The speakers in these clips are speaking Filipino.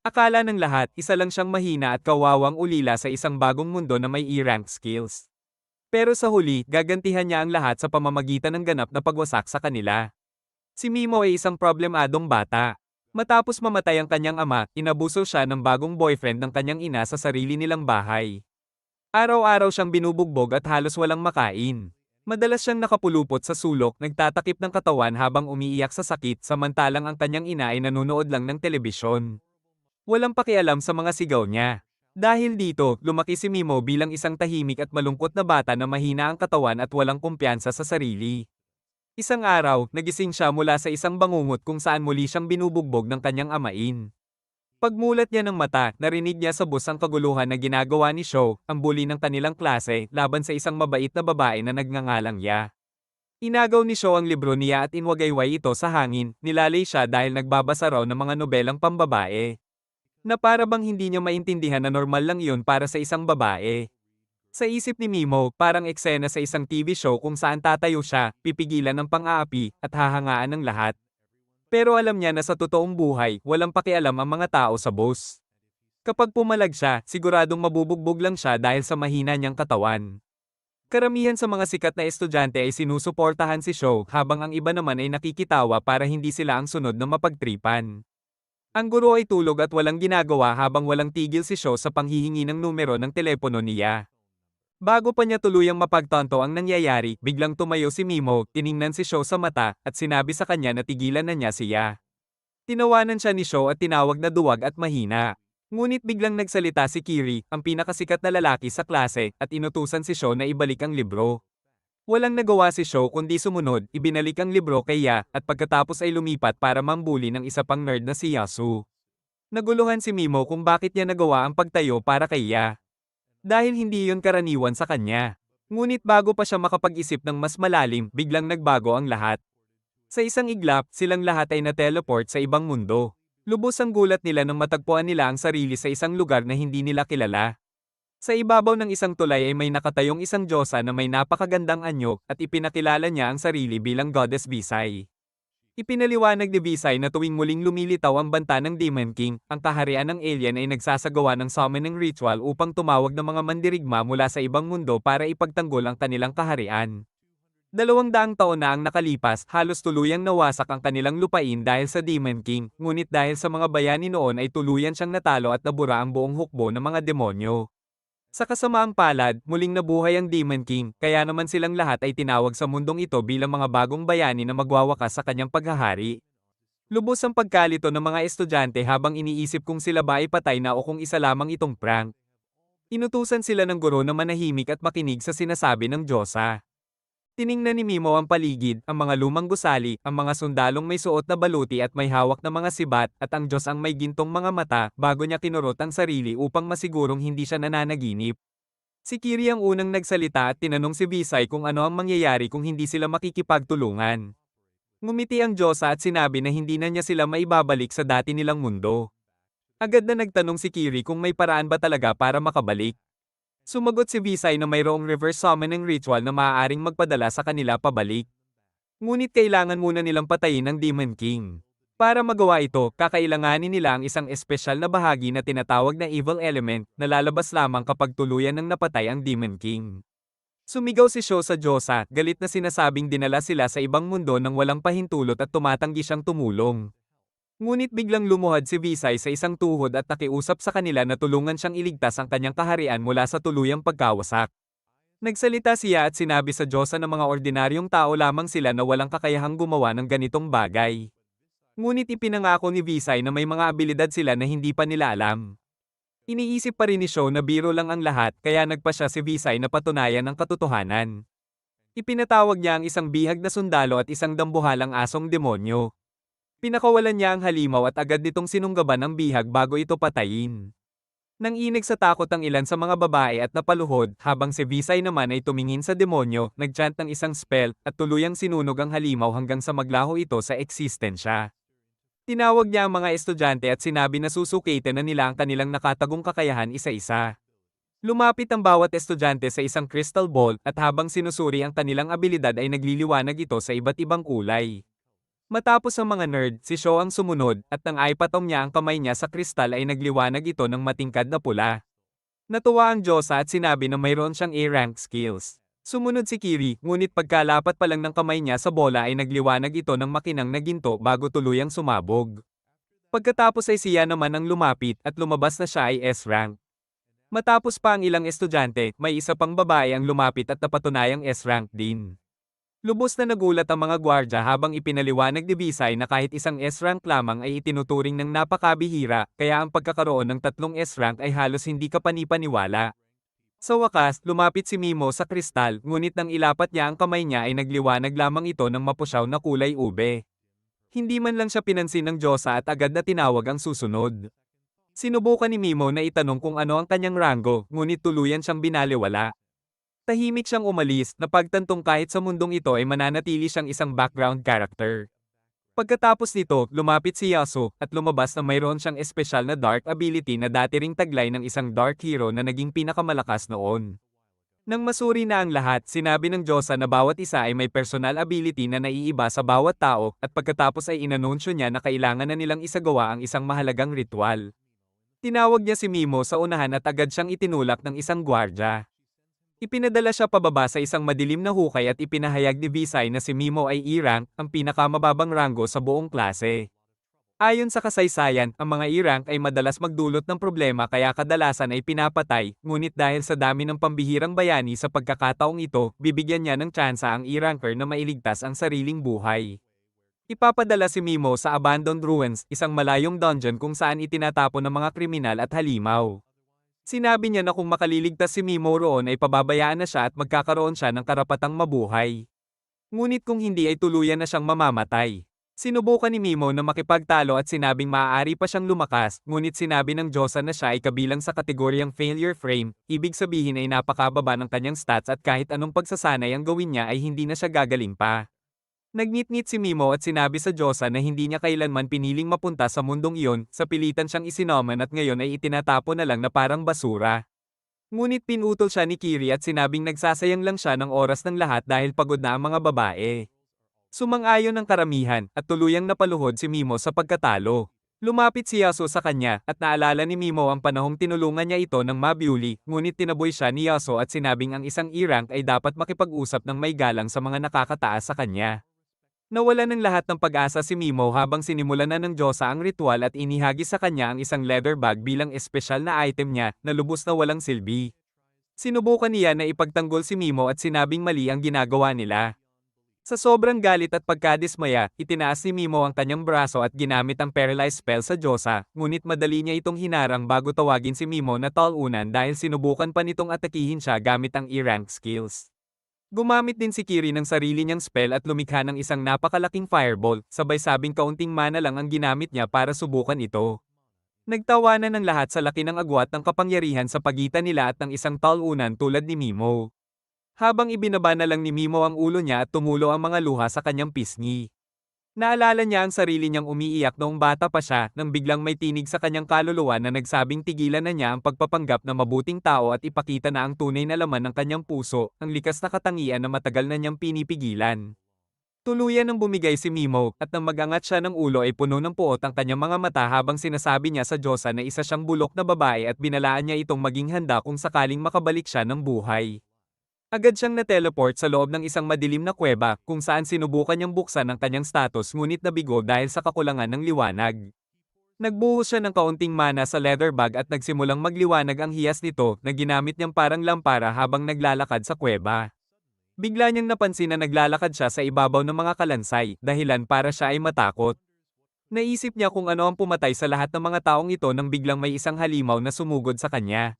Akala ng lahat, isa lang siyang mahina at kawawang ulila sa isang bagong mundo na may E-rank skills. Pero sa huli, gagantihan niya ang lahat sa pamamagitan ng ganap na pagwasak sa kanila. Si Mimo ay isang problemadong bata. Matapos mamatay ang kanyang ama, inabuso siya ng bagong boyfriend ng kanyang ina sa sarili nilang bahay. Araw-araw siyang binubugbog at halos walang makain. Madalas siyang nakapulupot sa sulok, nagtatakip ng katawan habang umiiyak sa sakit samantalang ang kanyang ina ay nanonood lang ng telebisyon. Walang pakialam sa mga sigaw niya. Dahil dito, lumaki si Mimo bilang isang tahimik at malungkot na bata na mahina ang katawan at walang kumpiyansa sa sarili. Isang araw, nagising siya mula sa isang bangungot kung saan muli siyang binubugbog ng kanyang amain. Pagmulat niya ng mata, narinig niya sa bus ang kaguluhan na ginagawa ni Sho, ang bully ng kanilang klase, laban sa isang mabait na babae na nagngangalang Ya. Inagaw ni Sho ang libro niya at inwagayway ito sa hangin, nilalay siya dahil nagbabasa raw ng mga nobelang pambabae. Na para bang hindi niya maintindihan na normal lang iyon para sa isang babae. Sa isip ni Mimo, parang eksena sa isang TV show kung saan tatayo siya, pipigilan ng pang-aapi, at hahangaan ng lahat. Pero alam niya na sa totoong buhay, walang pakialam ang mga tao sa bus. Kapag pumalag siya, siguradong mabubugbog lang siya dahil sa mahina niyang katawan. Karamihan sa mga sikat na estudyante ay sinusuportahan si Sho habang ang iba naman ay nakikitawa para hindi sila ang sunod na mapagtripan. Ang guro ay tulog at walang ginagawa habang walang tigil si Sho sa panghihingi ng numero ng telepono niya. Bago pa niya tuluyang mapagtanto ang nangyayari, biglang tumayo si Mimo, tiningnan si Sho sa mata, at sinabi sa kanya na tigilan na niya siya. Tinawanan siya ni Sho at tinawag na duwag at mahina. Ngunit biglang nagsalita si Kiri, ang pinakasikat na lalaki sa klase, at inutusan si Sho na ibalik ang libro. Walang nagawa si Sho kundi sumunod, ibinalik ang libro kay Ya, at pagkatapos ay lumipat para mambuli ng isa pang nerd na si Yasu. Naguluhan si Mimo kung bakit niya nagawa ang pagtayo para kay Ya. Dahil hindi iyon karaniwan sa kanya. Ngunit bago pa siya makapag-isip ng mas malalim, biglang nagbago ang lahat. Sa isang iglap, silang lahat ay na-teleport sa ibang mundo. Lubos ang gulat nila nang matagpuan nila ang sarili sa isang lugar na hindi nila kilala. Sa ibabaw ng isang tulay ay may nakatayong isang diyosa na may napakagandang anyo at ipinakilala niya ang sarili bilang Goddess Visay. Ipinaliwanag ni Visay na tuwing muling lumilitaw ang banta ng Demon King, ang kaharian ng alien ay nagsasagawa ng summoning ritual upang tumawag ng mga mandirigma mula sa ibang mundo para ipagtanggol ang kanilang kaharian. 200 taon na ang nakalipas, halos tuluyang nawasak ang kanilang lupain dahil sa Demon King, ngunit dahil sa mga bayani noon ay tuluyan siyang natalo at nabura ang buong hukbo ng mga demonyo. Sa kasamaang palad, muling nabuhay ang Demon King, kaya naman silang lahat ay tinawag sa mundong ito bilang mga bagong bayani na magwawakas sa kanyang paghahari. Lubos ang pagkalito ng mga estudyante habang iniisip kung sila ba ay patay na o kung isa lamang itong prank. Inutusan sila ng guro na manahimik at makinig sa sinasabi ng Diyosa. Tiningnan ni Mimo ang paligid, ang mga lumang gusali, ang mga sundalong may suot na baluti at may hawak na mga sibat, at ang Diyos ang may gintong mga mata, bago niya kinurot ang sarili upang masigurong hindi siya nananaginip. Si Kiri ang unang nagsalita at tinanong si Visay kung ano ang mangyayari kung hindi sila makikipagtulungan. Ngumiti ang Diyosa at sinabi na hindi na niya sila maibabalik sa dati nilang mundo. Agad na nagtanong si Kiri kung may paraan ba talaga para makabalik. Sumagot si Visay na mayroong reverse summoning ritual na maaaring magpadala sa kanila pabalik. Ngunit kailangan muna nilang patayin ang Demon King. Para magawa ito, kakailanganin nila ang isang espesyal na bahagi na tinatawag na evil element na lalabas lamang kapag tuluyan ng napatay ang Demon King. Sumigaw si Sho sa Diyosa, galit na sinasabing dinala sila sa ibang mundo nang walang pahintulot at tumatanggi siyang tumulong. Ngunit biglang lumuhad si Visay sa isang tuhod at nakiusap sa kanila na tulungan siyang iligtas ang kanyang kaharian mula sa tuluyang pagkawasak. Nagsalita siya at sinabi sa Diyosa na mga ordinaryong tao lamang sila na walang kakayahang gumawa ng ganitong bagay. Ngunit ipinangako ni Visay na may mga abilidad sila na hindi pa nila alam. Iniisip pa rin ni Sho na biro lang ang lahat kaya nagpa siya si Visay na patunayan ang katotohanan. Ipinatawag niya ang isang bihag na sundalo at isang dambuhalang asong demonyo. Pinakawalan niya ang halimaw at agad nitong sinunggaban ang bihag bago ito patayin. Nanginig sa takot ang ilan sa mga babae at napaluhod, habang si Visay naman ay tumingin sa demonyo, nagchant ng isang spell, at tuluyang sinunog ang halimaw hanggang sa maglaho ito sa eksistensya. Tinawag niya ang mga estudyante at sinabi na susukitin na nila ang kanilang nakatagong kakayahan isa-isa. Lumapit ang bawat estudyante sa isang crystal ball, at habang sinusuri ang kanilang abilidad ay nagliliwanag ito sa iba't ibang kulay. Matapos ang mga nerd, si Shaw ang sumunod, at nang aipatong niya ang kamay niya sa kristal ay nagliwanag ito ng matingkad na pula. Natuwa ang Diyosa at sinabi na mayroon siyang A-rank skills. Sumunod si Kiri, ngunit pagkalapat pa lang ng kamay niya sa bola ay nagliwanag ito ng makinang na ginto bago tuluyang sumabog. Pagkatapos ay siya naman ang lumapit at lumabas na siya ay S-rank. Matapos pa ang ilang estudyante, may isa pang babae ang lumapit at napatunayang S-rank din. Lubos na nagulat ang mga gwardya habang ipinaliwanag ni Visay na kahit isang S-rank lamang ay itinuturing ng napakabihira, kaya ang pagkakaroon ng tatlong S-rank ay halos hindi kapanipaniwala. Sa wakas, lumapit si Mimo sa kristal, ngunit nang ilapat niya ang kamay niya ay nagliwanag lamang ito ng mapusyaw na kulay ube. Hindi man lang siya pinansin ng Diyosa at agad na tinawag ang susunod. Sinubukan ni Mimo na itanong kung ano ang kanyang ranggo, ngunit tuluyan siyang binaliwala. Tahimik siyang umalis, napagtantong kahit sa mundong ito ay mananatili siyang isang background character. Pagkatapos nito, lumapit si Yasuo, at lumabas na mayroon siyang espesyal na dark ability na dati ring taglay ng isang dark hero na naging pinakamalakas noon. Nang masuri na ang lahat, sinabi ng Diyosa na bawat isa ay may personal ability na naiiba sa bawat tao, at pagkatapos ay inanunsyo niya na kailangan na nilang isagawa ang isang mahalagang ritual. Tinawag niya si Mimo sa unahan at agad siyang itinulak ng isang gwardya. Ipinadala siya pababa sa isang madilim na hukay at ipinahayag ni Visay na si Mimo ay E-rank, ang pinakamababang ranggo sa buong klase. Ayon sa kasaysayan, ang mga E-rank ay madalas magdulot ng problema kaya kadalasan ay pinapatay, ngunit dahil sa dami ng pambihirang bayani sa pagkakataong ito, bibigyan niya ng tsansa ang E-ranker na mailigtas ang sariling buhay. Ipapadala si Mimo sa Abandoned Ruins, isang malayong dungeon kung saan itinatapon ng mga kriminal at halimaw. Sinabi niya na kung makaliligtas si Mimo roon ay pababayaan na siya at magkakaroon siya ng karapatang mabuhay. Ngunit kung hindi ay tuluyan na siyang mamamatay. Sinubukan ni Mimo na makipagtalo at sinabing maaari pa siyang lumakas, ngunit sinabi ng Diyosa na siya ay kabilang sa kategoryang failure frame, ibig sabihin ay napakababa ng kanyang stats at kahit anong pagsasanay ang gawin niya ay hindi na siya gagaling pa. Nagngit-ngit si Mimo at sinabi sa Diyosa na hindi niya kailanman piniling mapunta sa mundong iyon, sa pilitan siyang isinoman at ngayon ay itinatapon na lang na parang basura. Ngunit pinutol siya ni Kiri at sinabing nagsasayang lang siya ng oras ng lahat dahil pagod na ang mga babae. Sumang-ayon ang karamihan, at tuluyang napaluhod si Mimo sa pagkatalo. Lumapit si Yasuo sa kanya, at naalala ni Mimo ang panahong tinulungan niya ito ng mabiuli, ngunit tinaboy siya ni Yasuo at sinabing ang isang E-rank ay dapat makipag-usap ng may galang sa mga nakakataas sa kanya. Nawala ng lahat ng pag-asa si Mimo habang sinimulan na ng Diyosa ang ritual at inihagis sa kanya ang isang leather bag bilang espesyal na item niya na lubos na walang silbi. Sinubukan niya na ipagtanggol si Mimo at sinabing mali ang ginagawa nila. Sa sobrang galit at pagkadismaya, itinaas ni Mimo ang kanyang braso at ginamit ang paralyze spell sa Diyosa, ngunit madali niya itong hinarang bago tawagin si Mimo na talunan dahil sinubukan pa nitong atakihin siya gamit ang E-rank skills. Gumamit din si Kiri ng sarili niyang spell at lumikha ng isang napakalaking fireball, sabay sabing kaunting mana lang ang ginamit niya para subukan ito. Nagtawanan ng lahat sa laki ng agwat ng kapangyarihan sa pagitan nila at ng isang talunan tulad ni Mimo. Habang ibinaba na lang ni Mimo ang ulo niya at tumulo ang mga luha sa kanyang pisngi. Naalala niya ang sarili niyang umiiyak noong bata pa siya nang biglang may tinig sa kanyang kaluluwa na nagsabing tigilan na niya ang pagpapanggap na mabuting tao at ipakita na ang tunay na laman ng kanyang puso, ang likas na katangian na matagal na niyang pinipigilan. Tuluyan ng bumigay si Mimo, at nang magangat siya ng ulo ay puno ng puot ang kanyang mga mata habang sinasabi niya sa Diyosa na isa siyang bulok na babae at binalaan niya itong maging handa kung sakaling makabalik siya ng buhay. Agad siyang na-teleport sa loob ng isang madilim na kuweba, kung saan sinubukan niyang buksan ang kanyang status ngunit nabigo dahil sa kakulangan ng liwanag. Nagbuhos siya ng kaunting mana sa leather bag at nagsimulang magliwanag ang hiyas nito na ginamit niyang parang lampara habang naglalakad sa kuweba. Bigla niyang napansin na naglalakad siya sa ibabaw ng mga kalansay, dahilan para siya ay matakot. Naisip niya kung ano ang pumatay sa lahat ng mga taong ito nang biglang may isang halimaw na sumugod sa kanya.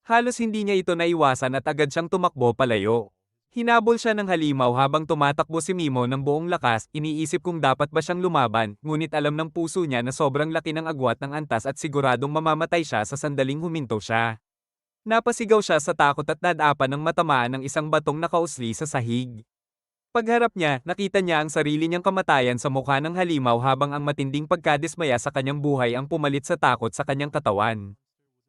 Halos hindi niya ito naiwasan at agad siyang tumakbo palayo. Hinabol siya ng halimaw habang tumatakbo si Mimo ng buong lakas, iniisip kung dapat ba siyang lumaban, ngunit alam ng puso niya na sobrang laki ng agwat ng antas at siguradong mamamatay siya sa sandaling huminto siya. Napasigaw siya sa takot at nadapa ng matamaan ng isang batong nakausli sa sahig. Pagharap niya, nakita niya ang sarili niyang kamatayan sa mukha ng halimaw habang ang matinding pagkadismaya sa kanyang buhay ang pumalit sa takot sa kanyang katawan.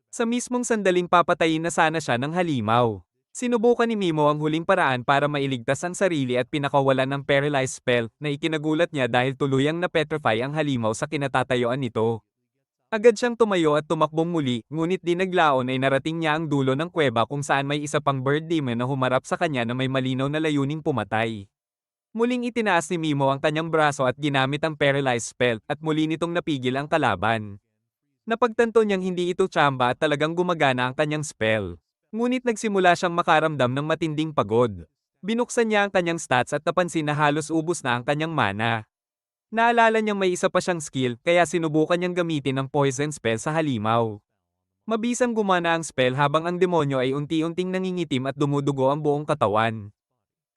Sa mismong sandaling papatayin na sana siya ng halimaw. Sinubukan ni Mimo ang huling paraan para mailigtas ang sarili at pinakawalan ng paralyzed spell na ikinagulat niya dahil tuluyang na-petrify ang halimaw sa kinatatayuan nito. Agad siyang tumayo at tumakbong muli, ngunit di naglaon ay narating niya ang dulo ng kuweba kung saan may isa pang bird demon na humarap sa kanya na may malinaw na layuning pumatay. Muling itinaas ni Mimo ang kanyang braso at ginamit ang paralyzed spell at muli nitong napigil ang kalaban. Napagtanto niyang hindi ito tsamba at talagang gumagana ang kanyang spell. Ngunit nagsimula siyang makaramdam ng matinding pagod. Binuksan niya ang kanyang stats at napansin na halos ubos na ang kanyang mana. Naalala niyang may isa pa siyang skill kaya sinubukan niyang gamitin ang poison spell sa halimaw. Mabisang gumana ang spell habang ang demonyo ay unti-unting nangingitim at dumudugo ang buong katawan.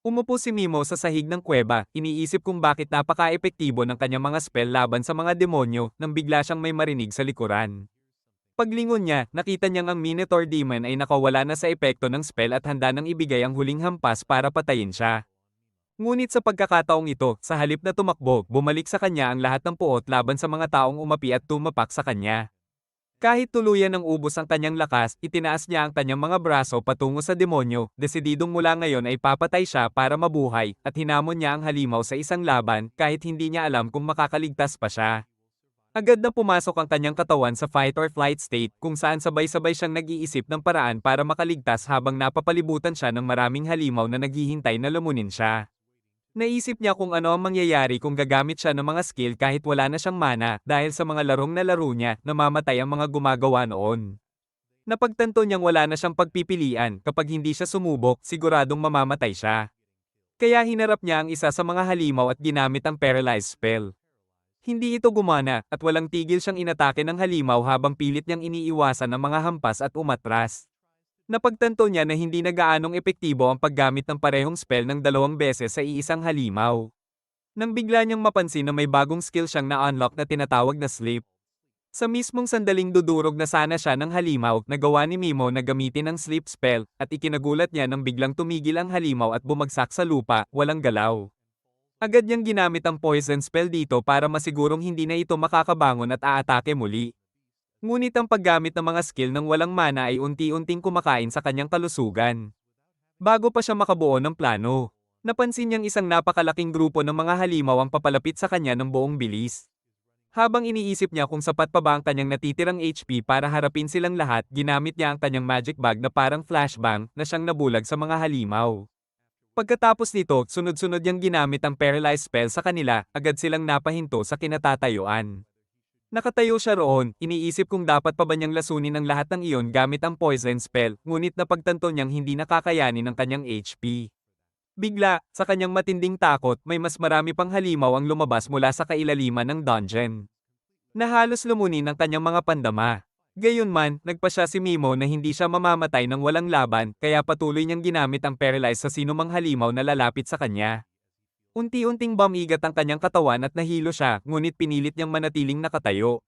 Umupo si Mimo sa sahig ng kuweba, iniisip kung bakit napaka-epektibo ng kanyang mga spell laban sa mga demonyo nang bigla siyang may marinig sa likuran. Paglingon niya, nakita niyang ang Minotaur Demon ay nakawala na sa epekto ng spell at handa nang ibigay ang huling hampas para patayin siya. Ngunit sa pagkakataong ito, sa halip na tumakbo, bumalik sa kanya ang lahat ng puot laban sa mga taong umapi at tumapak sa kanya. Kahit tuluyan ng ubos ang kanyang lakas, itinaas niya ang kanyang mga braso patungo sa demonyo, desididong mula ngayon ay papatay siya para mabuhay, at hinamon niya ang halimaw sa isang laban kahit hindi niya alam kung makakaligtas pa siya. Agad na pumasok ang kanyang katawan sa fight or flight state kung saan sabay-sabay siyang nag-iisip ng paraan para makaligtas habang napapalibutan siya ng maraming halimaw na naghihintay na lumunin siya. Naisip niya kung ano ang mangyayari kung gagamit siya ng mga skill kahit wala na siyang mana dahil sa mga larong na laro niya, namamatay ang mga gumagawa noon. Napagtanto niyang wala na siyang pagpipilian, kapag hindi siya sumubok, siguradong mamamatay siya. Kaya hinarap niya ang isa sa mga halimaw at ginamit ang paralyzed spell. Hindi ito gumana, at walang tigil siyang inatake ng halimaw habang pilit niyang iniiwasan ang mga hampas at umatras. Napagtanto niya na hindi na gaanong epektibo ang paggamit ng parehong spell ng 2 beses sa iisang halimaw. Nang bigla niyang mapansin na may bagong skill siyang na-unlock na tinatawag na sleep. Sa mismong sandaling dudurog na sana siya ng halimaw, nagawa ni Mimo na gamitin ang sleep spell, at ikinagulat niya nang biglang tumigil ang halimaw at bumagsak sa lupa, walang galaw. Agad niyang ginamit ang poison spell dito para masigurong hindi na ito makakabangon at aatake muli. Ngunit ang paggamit ng mga skill ng walang mana ay unti-unting kumakain sa kanyang kalusugan. Bago pa siya makabuo ng plano, napansin niyang isang napakalaking grupo ng mga halimaw ang papalapit sa kanya ng buong bilis. Habang iniisip niya kung sapat pa ba ang kanyang natitirang HP para harapin silang lahat, ginamit niya ang kanyang magic bag na parang flashbang na siyang nabulag sa mga halimaw. Pagkatapos nito, sunod-sunod niyang ginamit ang paralyzed spell sa kanila, agad silang napahinto sa kinatatayuan. Nakatayo siya roon, iniisip kung dapat pa ba niyang lasunin ang lahat ng iyon gamit ang poison spell, ngunit napagtanto niyang hindi nakakayanin ang kanyang HP. Bigla, sa kanyang matinding takot, may mas marami pang halimaw ang lumabas mula sa kailaliman ng dungeon. Na halos lumunin ang kanyang mga pandama. Gayunman, nagpa siya si Mimo na hindi siya mamamatay ng walang laban, kaya patuloy niyang ginamit ang paralyze sa sinumang halimaw na lalapit sa kanya. Unti-unting bumigat ang kanyang katawan at nahilo siya, ngunit pinilit niyang manatiling nakatayo.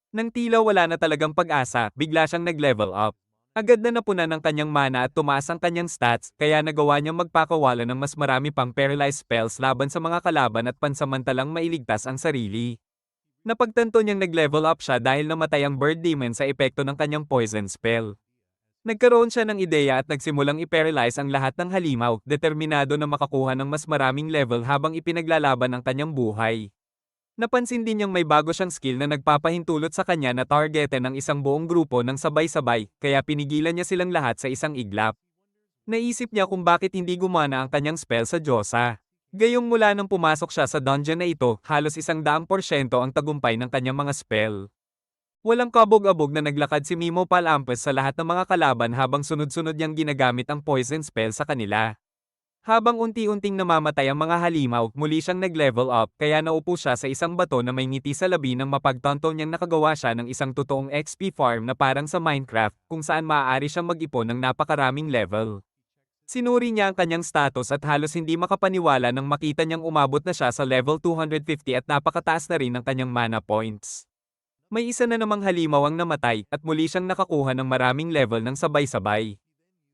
Nang tila wala na talagang pag-asa, bigla siyang nag-level up. Agad na napunan ng kanyang mana at tumaas ang kanyang stats, kaya nagawa niyang magpakawala ng mas marami pang paralyzed spells laban sa mga kalaban at pansamantalang mailigtas ang sarili. Napagtanto niyang nag-level up siya dahil namatay ang bird demon sa epekto ng kanyang poison spell. Nagkaroon siya ng ideya at nagsimulang i-paralyze ang lahat ng halimaw, determinado na makakuha ng mas maraming level habang ipinaglalaban ang kanyang buhay. Napansin din niyang may bago siyang skill na nagpapahintulot sa kanya na targetin ng isang buong grupo ng sabay-sabay, kaya pinigilan niya silang lahat sa isang iglap. Naisip niya kung bakit hindi gumana ang kanyang spell sa Diyosa. Gayong mula nang pumasok siya sa dungeon na ito, halos 100% ang tagumpay ng kanyang mga spell. Walang kabog-abog na naglakad si Mimo Palampes sa lahat ng mga kalaban habang sunod-sunod niyang ginagamit ang poison spell sa kanila. Habang unti-unting namamatay ang mga halimaw, muli siyang nag-level up kaya naupo siya sa isang bato na may ngiti sa labi nang mapagtanto niyang nakagawa siya ng isang totoong XP farm na parang sa Minecraft kung saan maaari siyang mag-ipon ng napakaraming level. Sinuri niya ang kanyang status at halos hindi makapaniwala nang makita niyang umabot na siya sa level 250 at napakataas na rin ng kanyang mana points. May isa na namang halimaw ang namatay at muli siyang nakakuha ng maraming level ng sabay-sabay.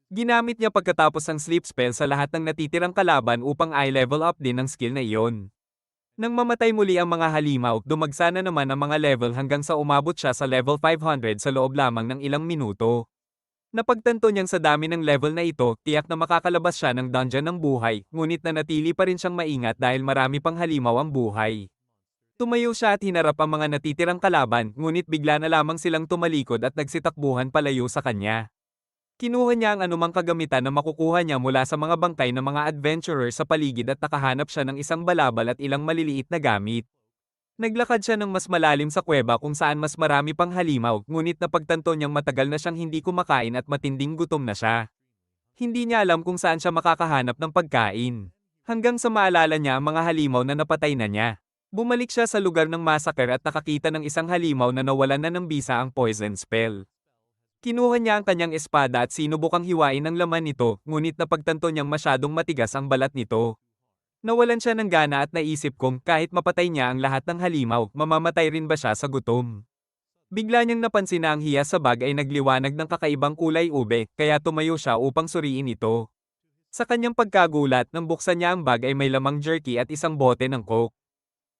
Ginamit niya pagkatapos ang sleep spell sa lahat ng natitirang kalaban upang i-level up din ang skill na iyon. Nang mamatay muli ang mga halimaw, dumagsa na naman ang mga level hanggang sa umabot siya sa level 500 sa loob lamang ng ilang minuto. Napagtanto niyang sa dami ng level na ito, tiyak na makakalabas siya ng dungeon ng buhay, ngunit nanatili pa rin siyang maingat dahil marami pang halimaw ang buhay. Tumayo siya at hinarap ang mga natitirang kalaban, ngunit bigla na lamang silang tumalikod at nagsitakbuhan palayo sa kanya. Kinuha niya ang anumang kagamitan na makukuha niya mula sa mga bangkay ng mga adventurer sa paligid at nakahanap siya ng isang balabal at ilang maliliit na gamit. Naglakad siya ng mas malalim sa kuweba kung saan mas marami pang halimaw, ngunit napagtanto niyang matagal na siyang hindi kumakain at matinding gutom na siya. Hindi niya alam kung saan siya makakahanap ng pagkain. Hanggang sa maalala niya ang mga halimaw na napatay na niya. Bumalik siya sa lugar ng massacre at nakakita ng isang halimaw na nawalan na ng bisa ang poison spell. Kinuha niya ang kanyang espada at sinubukang hiwain ang laman nito, ngunit napagtanto niyang masyadong matigas ang balat nito. Nawalan siya ng gana at naisip kung kahit mapatay niya ang lahat ng halimaw, mamamatay rin ba siya sa gutom. Bigla niyang napansin na ang hiya sa bag ay nagliwanag ng kakaibang kulay ube, kaya tumayo siya upang suriin ito. Sa kanyang pagkagulat, nang buksan niya ang bag ay may lamang jerky at isang bote ng coke.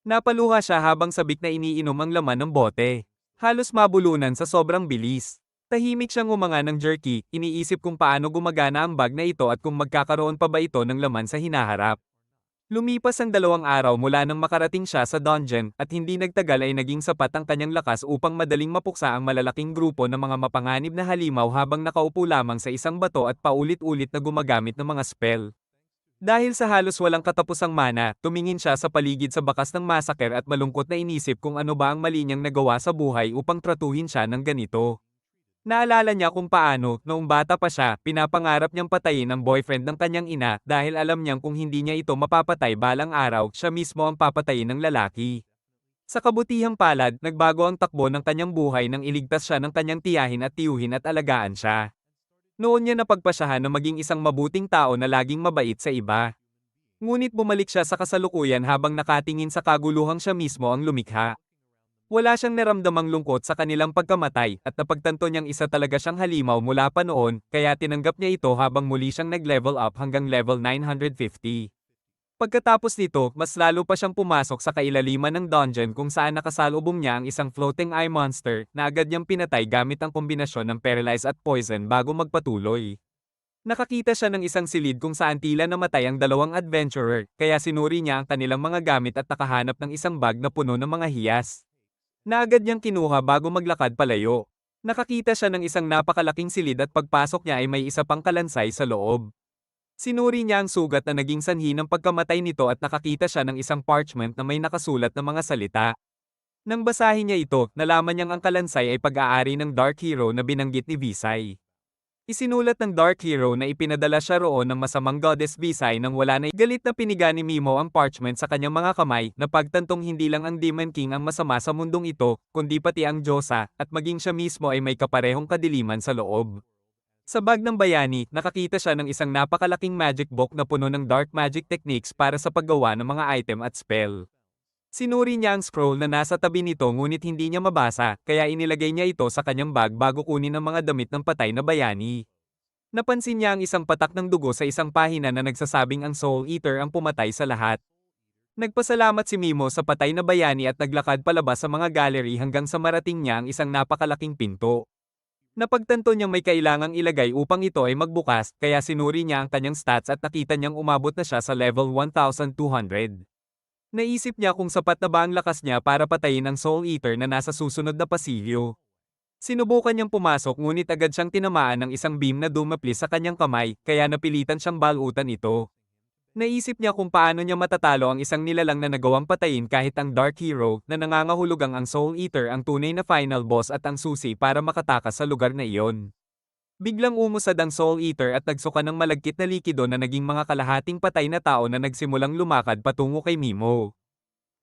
Napaluha siya habang sabik na iniinom ang laman ng bote. Halos mabulunan sa sobrang bilis. Tahimik siyang umanga ng jerky, iniisip kung paano gumagana ang bag na ito at kung magkakaroon pa ba ito ng laman sa hinaharap. Lumipas ang 2 araw mula nang makarating siya sa dungeon at hindi nagtagal ay naging sapat ang kanyang lakas upang madaling mapuksa ang malalaking grupo ng mga mapanganib na halimaw habang nakaupo lamang sa isang bato at paulit-ulit na gumagamit ng mga spell. Dahil sa halos walang katapusang mana, tumingin siya sa paligid sa bakas ng massacre at malungkot na inisip kung ano ba ang mali niyang nagawa sa buhay upang tratuhin siya ng ganito. Naalala niya kung paano, noong bata pa siya, pinapangarap niyang patayin ang boyfriend ng kanyang ina dahil alam niyang kung hindi niya ito mapapatay balang araw, siya mismo ang papatayin ng lalaki. Sa kabutihang palad, nagbago ang takbo ng kanyang buhay nang iligtas siya ng kanyang tiyahin at tiyuhin at alagaan siya. Noon niya napagpasyahan na maging isang mabuting tao na laging mabait sa iba. Ngunit bumalik siya sa kasalukuyan habang nakatingin sa kaguluhang siya mismo ang lumikha. Wala siyang naramdamang lungkot sa kanilang pagkamatay at napagtanto niyang isa talaga siyang halimaw mula pa noon, kaya tinanggap niya ito habang muli siyang nag-level up hanggang level 950. Pagkatapos nito, mas lalo pa siyang pumasok sa kailaliman ng dungeon kung saan nakasalubong niya ang isang floating eye monster na agad niyang pinatay gamit ang kombinasyon ng paralyze at poison bago magpatuloy. Nakakita siya ng isang silid kung saan tila namatay ang 2 adventurer, kaya sinuri niya ang kanilang mga gamit at nakahanap ng isang bag na puno ng mga hiyas na agad niyang kinuha bago maglakad palayo. Nakakita siya ng isang napakalaking silid at pagpasok niya ay may isa pang kalansay sa loob. Sinuri niya ang sugat na naging sanhi ng pagkamatay nito at nakakita siya ng isang parchment na may nakasulat na mga salita. Nang basahin niya ito, nalaman niyang ang kalansay ay pag-aari ng Dark Hero na binanggit ni Visay. Isinulat ng Dark Hero na ipinadala siya roon ng masamang goddess Visay nang wala na galit na piniga ni Mimo ang parchment sa kanyang mga kamay, na pagtantong hindi lang ang Demon King ang masama sa mundong ito, kundi pati ang Diyosa, at maging siya mismo ay may kaparehong kadiliman sa loob. Sa bag ng bayani, nakakita siya ng isang napakalaking magic book na puno ng dark magic techniques para sa paggawa ng mga item at spell. Sinuri niya ang scroll na nasa tabi nito ngunit hindi niya mabasa, kaya inilagay niya ito sa kanyang bag bago kunin ang mga damit ng patay na bayani. Napansin niya ang isang patak ng dugo sa isang pahina na nagsasabing ang Soul Eater ang pumatay sa lahat. Nagpasalamat si Mimo sa patay na bayani at naglakad palabas sa mga gallery hanggang sa marating niya ang isang napakalaking pinto. Napagtanto niyang may kailangang ilagay upang ito ay magbukas, kaya sinuri niya ang kanyang stats at nakita niyang umabot na siya sa level 1,200. Naisip niya kung sapat na ba ang lakas niya para patayin ang Soul Eater na nasa susunod na pasilyo. Sinubukan niyang pumasok ngunit agad siyang tinamaan ng isang beam na dumaplis sa kanyang kamay, kaya napilitan siyang balutan ito. Naisip niya kung paano niya matatalo ang isang nilalang na nagawang patayin kahit ang Dark Hero na nangangahulugang ang Soul Eater ang tunay na final boss at ang susi para makatakas sa lugar na iyon. Biglang umusad ang Soul Eater at nagsuka ng malagkit na likido na naging mga kalahating patay na tao na nagsimulang lumakad patungo kay Mimo.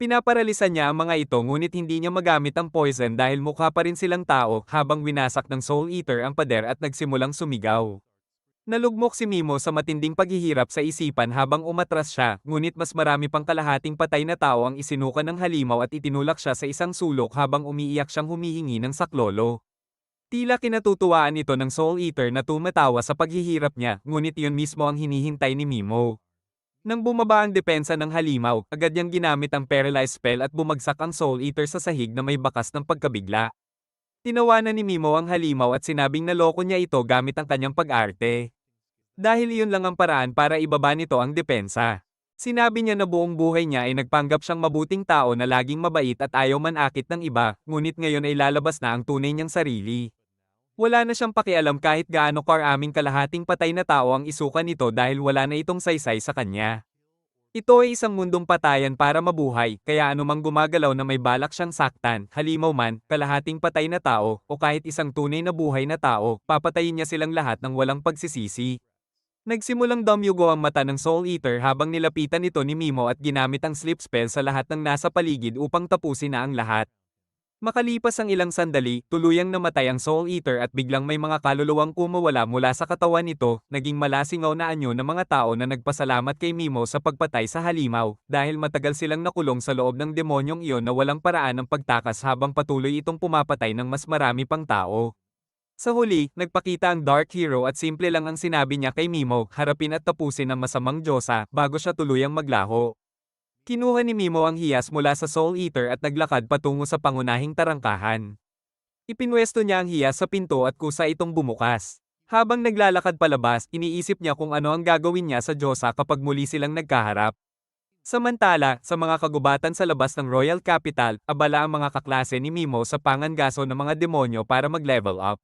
Pinaparalisan niya ang mga ito ngunit hindi niya magamit ang poison dahil mukha pa rin silang tao habang winasak ng Soul Eater ang pader at nagsimulang sumigaw. Nalugmok si Mimo sa matinding paghihirap sa isipan habang umatras siya, ngunit mas marami pang kalahating patay na tao ang isinuka ng halimaw at itinulak siya sa isang sulok habang umiiyak siyang humihingi ng saklolo. Tila kinatutuwaan ito ng Soul Eater na tumatawa sa paghihirap niya, ngunit iyon mismo ang hinihintay ni Mimo. Nang bumaba ang depensa ng halimaw, agad niyang ginamit ang paralyze spell at bumagsak ang Soul Eater sa sahig na may bakas ng pagkabigla. Tinawanan ni Mimo ang halimaw at sinabing naloko niya ito gamit ang kanyang pag-arte. Dahil iyon lang ang paraan para ibaba nito ang depensa. Sinabi niya na buong buhay niya ay nagpanggap siyang mabuting tao na laging mabait at ayaw manakit ng iba, ngunit ngayon ay lalabas na ang tunay niyang sarili. Wala na siyang pakialam kahit gaano karaming kalahating patay na tao ang isuka nito dahil wala na itong saysay sa kanya. Ito ay isang mundong patayan para mabuhay, kaya anumang gumagalaw na may balak siyang saktan, halimaw man, kalahating patay na tao, o kahit isang tunay na buhay na tao, papatayin niya silang lahat ng walang pagsisisi. Nagsimulang dumyugo ang mata ng Soul Eater habang nilapitan ito ni Mimo at ginamit ang sleep spell sa lahat ng nasa paligid upang tapusin na ang lahat. Makalipas ang ilang sandali, tuluyang namatay ang Soul Eater at biglang may mga kaluluwang kumawala mula sa katawan nito, naging malasingaw na anyo ng mga tao na nagpasalamat kay Mimo sa pagpatay sa halimaw, dahil matagal silang nakulong sa loob ng demonyong iyon na walang paraan ng pagtakas habang patuloy itong pumapatay ng mas marami pang tao. Sa huli, nagpakita ang Dark Hero at simple lang ang sinabi niya kay Mimo, harapin at tapusin ang masamang Diyosa, bago siya tuluyang maglaho. Kinuha ni Mimo ang hiyas mula sa Soul Eater at naglakad patungo sa pangunahing tarangkahan. Ipinwesto niya ang hiyas sa pinto at kusa itong bumukas. Habang naglalakad palabas, iniisip niya kung ano ang gagawin niya sa Diyosa kapag muli silang nagkaharap. Samantala, sa mga kagubatan sa labas ng Royal Capital, abala ang mga kaklase ni Mimo sa pangangaso ng mga demonyo para mag-level up.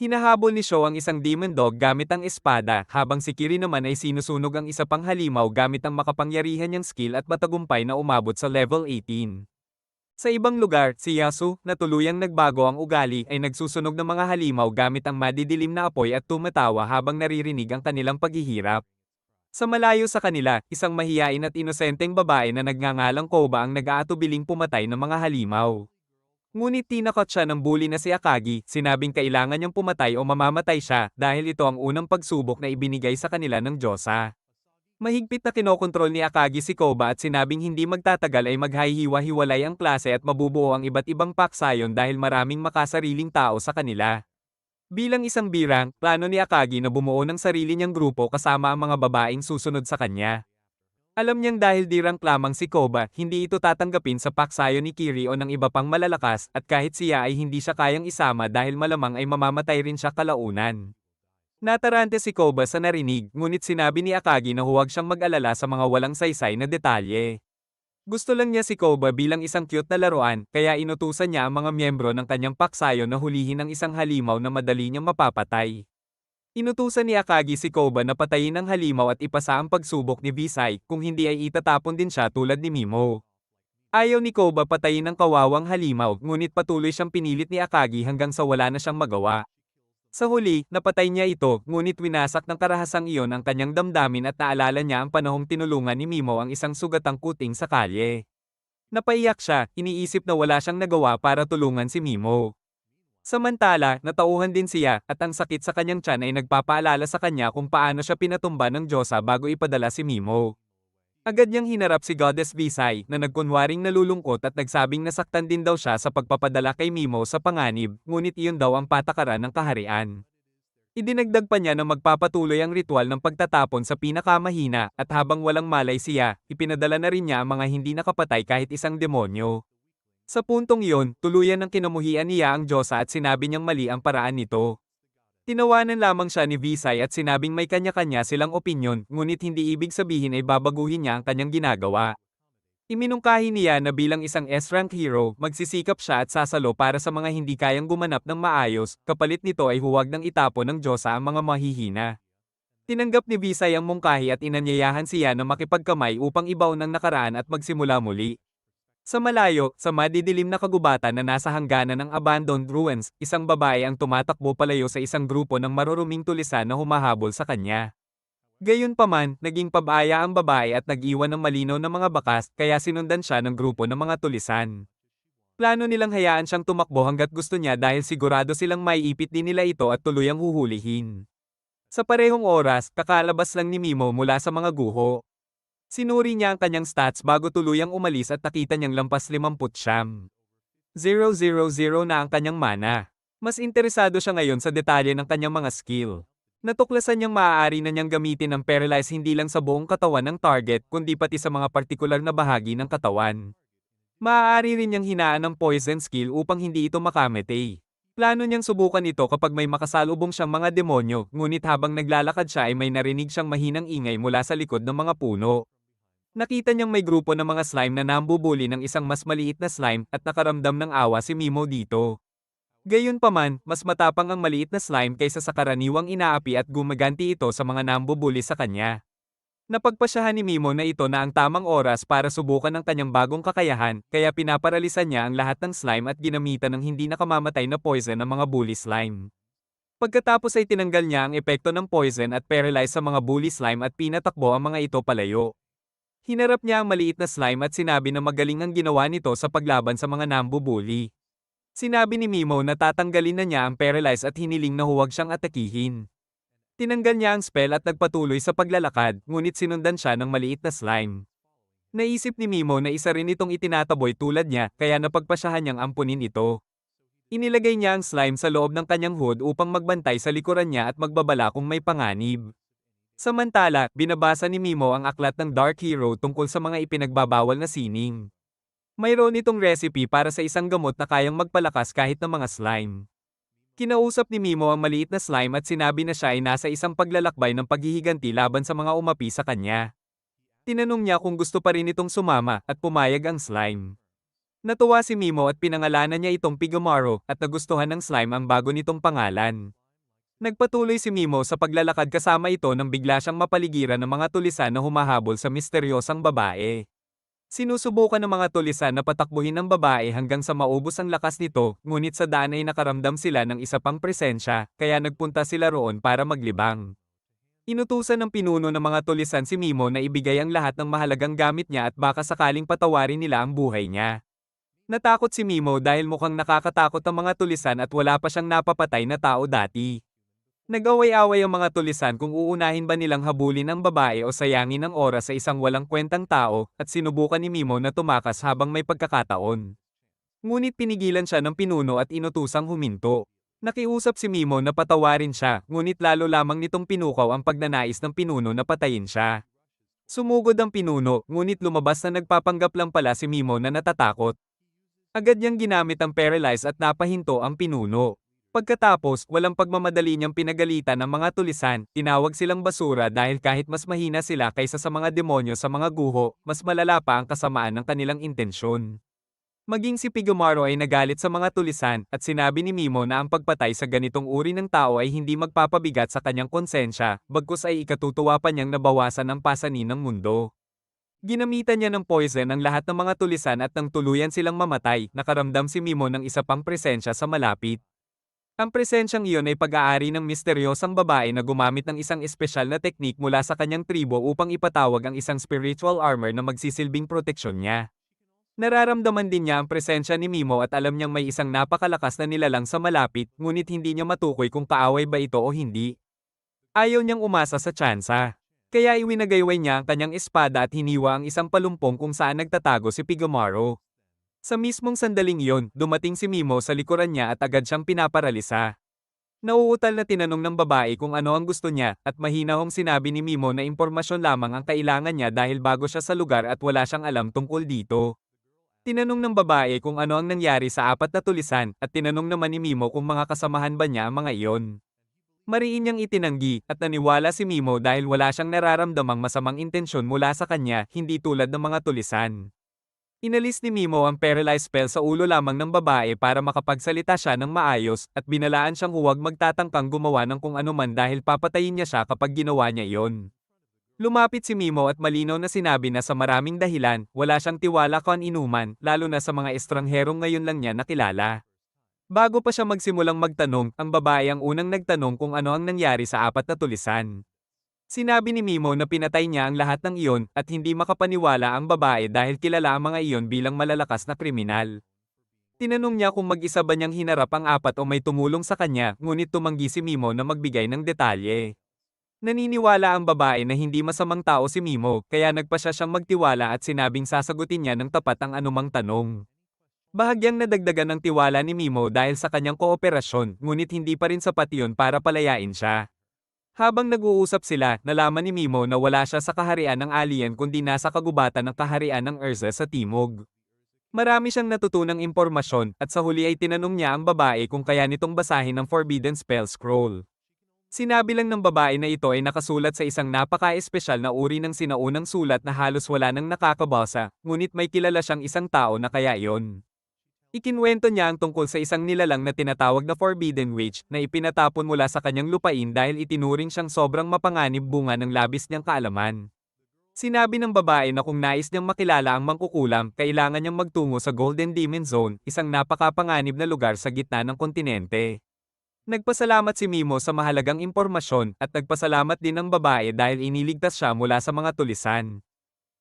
Hinahabol ni Sho ang isang demon dog gamit ang espada, habang si Kiri naman ay sinusunog ang isa pang halimaw gamit ang makapangyarihan niyang skill at matagumpay na umabot sa level 18. Sa ibang lugar, si Yasu, na tuluyang nagbago ang ugali, ay nagsusunog ng mga halimaw gamit ang madidilim na apoy at tumatawa habang naririnig ang kanilang paghihirap. Sa malayo sa kanila, isang mahiyain at inosenteng babae na nagngangalang Koba ang nag-aatubiling pumatay ng mga halimaw. Ngunit tinakot siya ng bully na si Akagi, sinabing kailangan niyang pumatay o mamamatay siya dahil ito ang unang pagsubok na ibinigay sa kanila ng Diyosa. Mahigpit na kinokontrol ni Akagi si Koba at sinabing hindi magtatagal ay maghahiwa-hiwalay ang klase at mabubuo ang iba't ibang paksayon dahil maraming makasariling tao sa kanila. Bilang isang birang, plano ni Akagi na bumuo ng sarili niyang grupo kasama ang mga babaeng susunod sa kanya. Alam niyang dahil di rank lamang si Koba, hindi ito tatanggapin sa paksayo ni Kiri o ng iba pang malalakas at kahit siya ay hindi siya kayang isama dahil malamang ay mamamatay rin siya kalaunan. Natarante si Koba sa narinig, ngunit sinabi ni Akagi na huwag siyang mag-alala sa mga walang saysay na detalye. Gusto lang niya si Koba bilang isang cute na laruan, kaya inutusan niya ang mga miyembro ng kanyang paksayo na hulihin ang isang halimaw na madali niyang mapapatay. Inutusan ni Akagi si Koba na patayin ang halimaw at ipasa ang pagsubok ni Visay, kung hindi ay itatapon din siya tulad ni Mimo. Ayaw ni Koba patayin ang kawawang halimaw, ngunit patuloy siyang pinilit ni Akagi hanggang sa wala na siyang magawa. Sa huli, napatay niya ito, ngunit winasak ng karahasang iyon ang kanyang damdamin at naalala niya ang panahong tinulungan ni Mimo ang isang sugatang kuting sa kalye. Napaiyak siya, iniisip na wala siyang nagawa para tulungan si Mimo. Samantala, natauhan din siya, at ang sakit sa kanyang tiyan ay nagpapaalala sa kanya kung paano siya pinatumba ng Diyosa bago ipadala si Mimo. Agad niyang hinarap si Goddess Visay, na nagkunwaring nalulungkot at nagsabing nasaktan din daw siya sa pagpapadala kay Mimo sa panganib, ngunit iyon daw ang patakaran ng kaharian. Idinagdag pa niya na magpapatuloy ang ritual ng pagtatapon sa pinakamahina, at habang walang malay siya, ipinadala na rin niya ang mga hindi nakapatay kahit isang demonyo. Sa puntong iyon, tuluyan ng kinamuhian niya ang Diyosa at sinabi niyang mali ang paraan nito. Tinawanan lamang siya ni Visay at sinabing may kanya-kanya silang opinyon, ngunit hindi ibig sabihin ay babaguhin niya ang kanyang ginagawa. Iminungkahi niya na bilang isang S-rank hero, magsisikap siya at sasalo para sa mga hindi kayang gumanap ng maayos, kapalit nito ay huwag nang itapon ng Diyosa ang mga mahihina. Tinanggap ni Visay ang mungkahi at inanyayahan siya na makipagkamay upang ibaon ng nakaraan at magsimula muli. Sa malayo, sa madidilim na kagubatan na nasa hangganan ng abandoned ruins, isang babae ang tumatakbo palayo sa isang grupo ng maruruming tulisan na humahabol sa kanya. Gayunpaman, naging pabaya ang babae at nag-iwan ng malinaw na mga bakas, kaya sinundan siya ng grupo ng mga tulisan. Plano nilang hayaan siyang tumakbo hanggat gusto niya dahil sigurado silang maiipit din nila ito at tuluyang huhulihin. Sa parehong oras, kakalabas lang ni Mimo mula sa mga guho. Sinuri niya ang kanyang stats bago tuluyang umalis at nakita niyang lampas 50. 000 na ang kanyang mana. Mas interesado siya ngayon sa detalye ng kanyang mga skill. Natuklasan niyang maaari na niyang gamitin ang paralyze hindi lang sa buong katawan ng target kundi pati sa mga partikular na bahagi ng katawan. Maaari rin niyang hinaan ang poison skill upang hindi ito makamete. Plano niyang subukan ito kapag may makasalubong siyang mga demonyo, ngunit habang naglalakad siya ay may narinig siyang mahinang ingay mula sa likod ng mga puno. Nakita niyang may grupo ng mga slime na nambubuli ng isang mas maliit na slime at nakaramdam ng awa si Mimo dito. Gayunpaman, mas matapang ang maliit na slime kaysa sa karaniwang inaapi at gumaganti ito sa mga nambubuli sa kanya. Napagpasyahan ni Mimo na ito na ang tamang oras para subukan ang kanyang bagong kakayahan, kaya pinaparalisan niya ang lahat ng slime at ginamitan ng hindi nakamamatay na poison ng mga bully slime. Pagkatapos ay tinanggal niya ang epekto ng poison at paralyze sa mga bully slime at pinatakbo ang mga ito palayo. Hinarap niya ang maliit na slime at sinabi na magaling ang ginawa nito sa paglaban sa mga nambubuli. Sinabi ni Mimo na tatanggalin na niya ang paralyze at hiniling na huwag siyang atakihin. Tinanggal niya ang spell at nagpatuloy sa paglalakad, ngunit sinundan siya ng maliit na slime. Naisip ni Mimo na isa rin itong itinataboy tulad niya, kaya napagpasyahan niyang ampunin ito. Inilagay niya ang slime sa loob ng kanyang hood upang magbantay sa likuran niya at magbabala kung may panganib. Samantala, binabasa ni Mimo ang aklat ng Dark Hero tungkol sa mga ipinagbabawal na sining. Mayroon itong recipe para sa isang gamot na kayang magpalakas kahit ng mga slime. Kinausap ni Mimo ang maliit na slime at sinabi na siya ay nasa isang paglalakbay ng paghihiganti laban sa mga umapi sa kanya. Tinanong niya kung gusto pa rin itong sumama at pumayag ang slime. Natuwa si Mimo at pinangalanan niya itong Pigomaro at nagustuhan ng slime ang bago nitong pangalan. Nagpatuloy si Mimo sa paglalakad kasama ito nang bigla siyang mapaligiran ng mga tulisan na humahabol sa misteryosang babae. Sinusubukan ng mga tulisan na patakbuhin ang babae hanggang sa maubos ang lakas nito, ngunit sa daan ay nakaramdam sila ng isa pang presensya, kaya nagpunta sila roon para maglibang. Inutusan ng pinuno ng mga tulisan si Mimo na ibigay ang lahat ng mahalagang gamit niya at baka sakaling patawarin nila ang buhay niya. Natakot si Mimo dahil mukhang nakakatakot ang mga tulisan at wala pa siyang napapatay na tao dati. Nag-away-away ang mga tulisan kung uunahin ba nilang habulin ang babae o sayangin ang oras sa isang walang kwentang tao, at sinubukan ni Mimo na tumakas habang may pagkakataon. Ngunit pinigilan siya ng pinuno at inutusang huminto. Nakiusap si Mimo na patawarin siya, ngunit lalo lamang nitong pinukaw ang pagnanais ng pinuno na patayin siya. Sumugod ang pinuno, ngunit lumabas na nagpapanggap lang pala si Mimo na natatakot. Agad niyang ginamit ang paralyze at napahinto ang pinuno. Pagkatapos, walang pagmamadali niyang pinagalitan ng mga tulisan, tinawag silang basura dahil kahit mas mahina sila kaysa sa mga demonyo sa mga guho, mas malala pa ang kasamaan ng kanilang intensyon. Maging si Pigomaro ay nagalit sa mga tulisan, at sinabi ni Mimo na ang pagpatay sa ganitong uri ng tao ay hindi magpapabigat sa kanyang konsensya, bagkus ay ikatutuwa pa niyang nabawasan ang pasanin ng mundo. Ginamitan niya ng poison ang lahat ng mga tulisan at nang tuluyan silang mamatay, nakaramdam si Mimo ng isa pang presensya sa malapit. Ang presensyang iyon ay pag-aari ng misteryosang babae na gumamit ng isang espesyal na teknik mula sa kanyang tribo upang ipatawag ang isang spiritual armor na magsisilbing proteksyon niya. Nararamdaman din niya ang presensya ni Mimo at alam niyang may isang napakalakas na nilalang sa malapit, ngunit hindi niya matukoy kung kaaway ba ito o hindi. Ayaw niyang umasa sa tsansa. Kaya iwinagayway niya ang kanyang espada at hiniwa ang isang palumpong kung saan nagtatago si Pigomaro. Sa mismong sandaling iyon, dumating si Mimo sa likuran niya at agad siyang pinaparalisa. Nauutal na tinanong ng babae kung ano ang gusto niya, at mahinahong sinabi ni Mimo na impormasyon lamang ang kailangan niya dahil bago siya sa lugar at wala siyang alam tungkol dito. Tinanong ng babae kung ano ang nangyari sa apat na tulisan, at tinanong naman ni Mimo kung mga kasamahan ba niya ang mga iyon. Mariin niyang itinanggi, at naniwala si Mimo dahil wala siyang nararamdamang masamang intensyon mula sa kanya, hindi tulad ng mga tulisan. Inalis ni Mimo ang paralyze spell sa ulo lamang ng babae para makapagsalita siya ng maayos, at binalaan siyang huwag magtatangkang gumawa ng kung anuman dahil papatayin niya siya kapag ginawa niya iyon. Lumapit si Mimo at malinaw na sinabi na sa maraming dahilan, wala siyang tiwala kan inuman, lalo na sa mga estrangherong ngayon lang niya nakilala. Bago pa siya magsimulang magtanong, ang babae ang unang nagtanong kung ano ang nangyari sa apat na tulisan. Sinabi ni Mimo na pinatay niya ang lahat ng iyon, at hindi makapaniwala ang babae dahil kilala ang mga iyon bilang malalakas na kriminal. Tinanong niya kung mag-isa ba niyang hinarap ang apat o may tumulong sa kanya, ngunit tumanggi si Mimo na magbigay ng detalye. Naniniwala ang babae na hindi masamang tao si Mimo, kaya nagpasya siyang magtiwala at sinabing sasagutin niya ng tapat ang anumang tanong. Bahagyang nadagdagan ng tiwala ni Mimo dahil sa kanyang kooperasyon, ngunit hindi pa rin sapat iyon para palayain siya. Habang nag-uusap sila, nalaman ni Mimo na wala siya sa kaharian ng alien kundi nasa kagubatan ng kaharian ng Urza sa timog. Marami siyang natutunang impormasyon at sa huli ay tinanong niya ang babae kung kaya nitong basahin ang Forbidden Spell Scroll. Sinabi lang ng babae na ito ay nakasulat sa isang napaka-espesyal na uri ng sinaunang sulat na halos wala nang nakakabasa, ngunit may kilala siyang isang tao na kaya iyon. Ikinwento niya ang tungkol sa isang nilalang na tinatawag na Forbidden Witch na ipinatapon mula sa kanyang lupain dahil itinuring siyang sobrang mapanganib bunga ng labis niyang kaalaman. Sinabi ng babae na kung nais niyang makilala ang mangkukulam, kailangan niyang magtungo sa Golden Demon Zone, isang napakapanganib na lugar sa gitna ng kontinente. Nagpasalamat si Mimo sa mahalagang impormasyon at nagpasalamat din ang babae dahil iniligtas siya mula sa mga tulisan.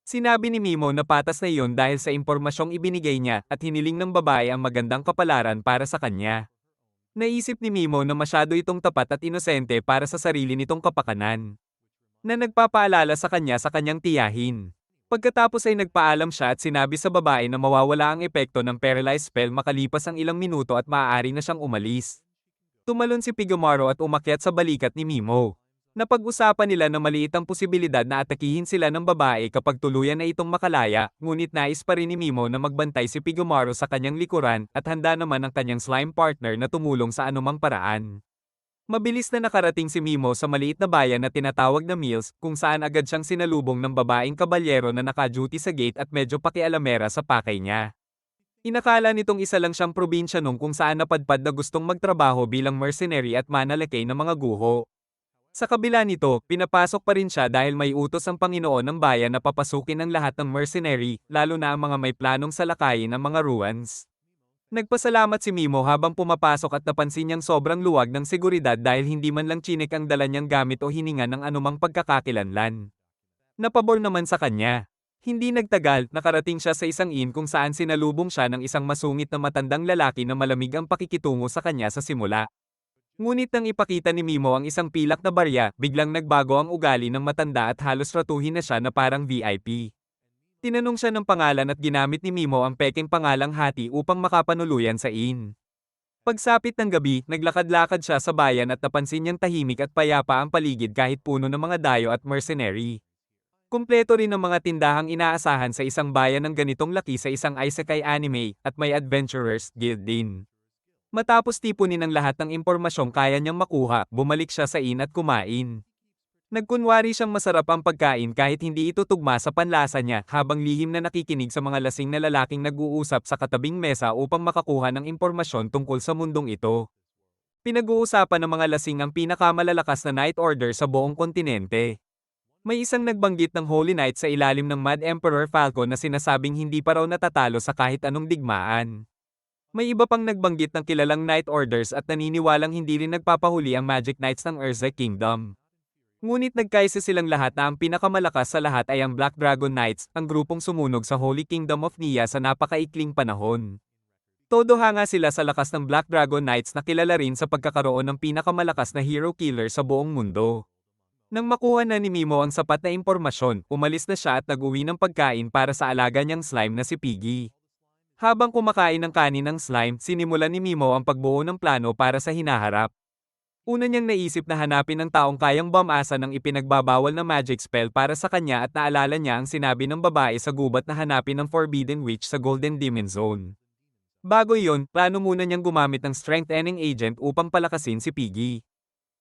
Sinabi ni Mimo na patas na iyon dahil sa impormasyong ibinigay niya at hiniling ng babae ang magandang kapalaran para sa kanya. Naisip ni Mimo na masyado itong tapat at inosente para sa sarili nitong kapakanan, na nagpapaalala sa kanyang tiyahin. Pagkatapos ay nagpaalam siya at sinabi sa babae na mawawala ang epekto ng paralyzed spell makalipas ang ilang minuto at maaari na siyang umalis. Tumalon si Pigomaro at umakyat sa balikat ni Mimo. Napag-usapan nila na maliit ang posibilidad na atakihin sila ng babae kapag tuluyan na itong makalaya, ngunit nais pa rin ni Mimo na magbantay si Pigomaro sa kanyang likuran at handa naman ang kanyang slime partner na tumulong sa anumang paraan. Mabilis na nakarating si Mimo sa maliit na bayan na tinatawag na Mills, kung saan agad siyang sinalubong ng babaeng kabalyero na naka-duty sa gate at medyo pakialamera sa pakay niya. Inakala nitong isa lang siyang probinsya nung kung saan napadpad na gustong magtrabaho bilang mercenary at manalakay ng mga guho. Sa kabila nito, pinapasok pa rin siya dahil may utos ang Panginoon ng bayan na papasukin ang lahat ng mercenary, lalo na ang mga may planong salakayin ang mga ruins. Nagpasalamat si Mimo habang pumapasok at napansin niyang sobrang luwag ng seguridad dahil hindi man lang chinek ang dala niyang gamit o hininga ng anumang pagkakakilanlan. Napabor naman sa kanya. Hindi nagtagal, nakarating siya sa isang inn kung saan sinalubong siya ng isang masungit na matandang lalaki na malamig ang pakikitungo sa kanya sa simula. Ngunit nang ipakita ni Mimo ang isang pilak na barya, biglang nagbago ang ugali ng matanda at halos ratuhin na siya na parang VIP. Tinanong siya ng pangalan at ginamit ni Mimo ang peking pangalang Hati upang makapanuluyan sa inn. Pagsapit ng gabi, naglakad-lakad siya sa bayan at napansin niyang tahimik at payapa ang paligid kahit puno ng mga dayo at mercenary. Kumpleto rin ang mga tindahang inaasahan sa isang bayan ng ganitong laki sa isang isekai anime, at may adventurers guild din. Matapos tipunin ang lahat ng impormasyong kaya niyang makuha, bumalik siya sa inn at kumain. Nagkunwari siyang masarap ang pagkain kahit hindi ito tugma sa panlasa niya, habang lihim na nakikinig sa mga lasing na lalaking nag-uusap sa katabing mesa upang makakuha ng impormasyon tungkol sa mundong ito. Pinag-uusapan ng mga lasing ang pinakamalalakas na Night Order sa buong kontinente. May isang nagbanggit ng Holy Knight sa ilalim ng Mad Emperor Falcon na sinasabing hindi pa raw natatalo sa kahit anong digmaan. May iba pang nagbanggit ng kilalang Night Orders at naniniwalang hindi rin nagpapahuli ang Magic Knights ng Urza Kingdom. Ngunit nagkaisa silang lahat na ang pinakamalakas sa lahat ay ang Black Dragon Knights, ang grupong sumunog sa Holy Kingdom of Nia sa napakaikling panahon. Todo hanga sila sa lakas ng Black Dragon Knights na kilala rin sa pagkakaroon ng pinakamalakas na hero killer sa buong mundo. Nang makuha na ni Mimo ang sapat na impormasyon, umalis na siya at nag-uwi ng pagkain para sa alaga niyang slime na si Piggy. Habang kumakain ng kanin ng slime, sinimulan ni Mimo ang pagbuo ng plano para sa hinaharap. Una niyang naisip na hanapin ng taong kayang bumasa ng ipinagbabawal na magic spell para sa kanya at naalala niya ang sinabi ng babae sa gubat na hanapin ng Forbidden Witch sa Golden Demon Zone. Bago iyon, plano muna niyang gumamit ng strengthening agent upang palakasin si Piggy.